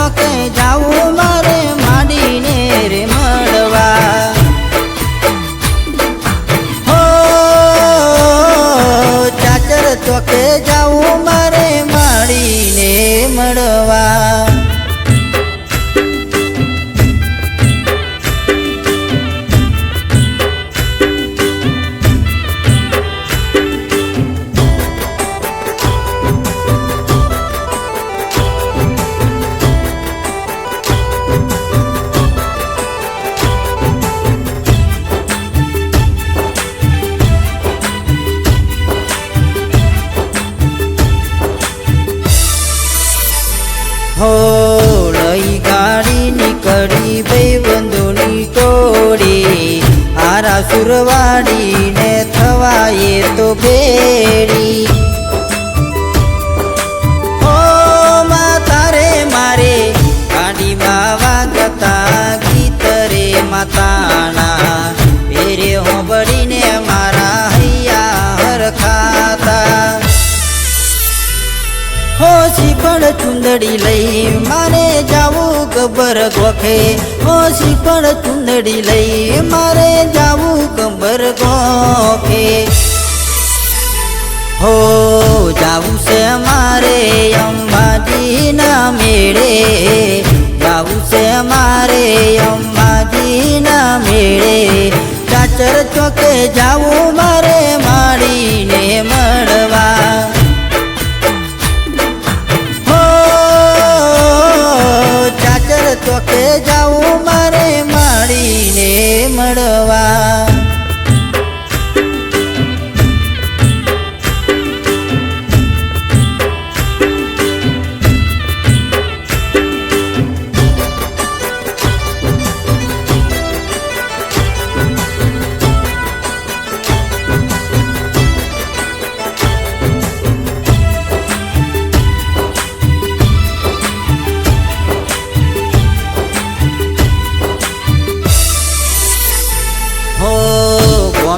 ચોકે જાવું મારે માંડીને રે મળવા હો ચાચર ચોકે જાવું મારે માંડીને મળવા हो लई गाड़ी निकली भाईबंधोनी टोळी आरा सुरवाड़ी ने थवाये तो भेड़ी हो माता रे मारे गाड़ी मा वागता गीत रे माताना मेरे हो बड़ी ने मारा हैया हर खाता हो श्रीफळ चुंदड़ी लई मारे जावू गब्बर गोखे हो श्रीफळ चुंदड़ी लई मारे जावू गब्बर गोखे हो जावू से मारे अंबाजी ना मेड़े जावू से मारे अंबाजी ना मेड़े चाचर चौके जावू मारे माड़ी ने मड़वा ચોકે જાવું મારે માડીને મળવા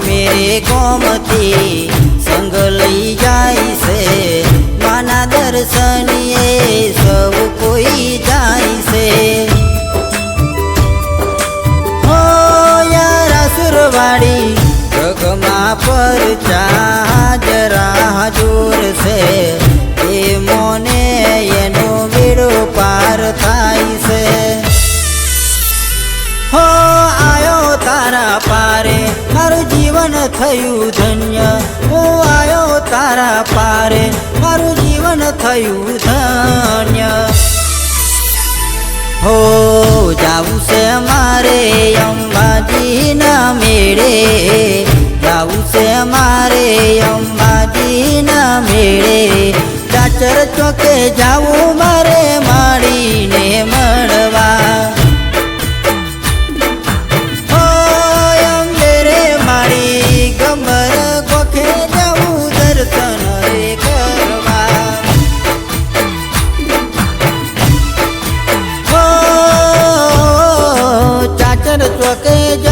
मेरे गोमती संग लई जाई से माना दर्शनिए सब कोई जाई से हो यारा सुरवाड़ी जगमा पर चाजरा जोर से ए मोने एनो बेड़ो पार थाई से हो आयो तारा पारे मारू जीवन थयु धन्य हो आयो तारा पारे मारू जीवन थयु धन्य हो जावू से मारे अंबाजी ना मेड़े जावू से मारे अंबाजी ना मेड़े चाचर चौके जावू मारे माड़ी ने मड़वा ચોકે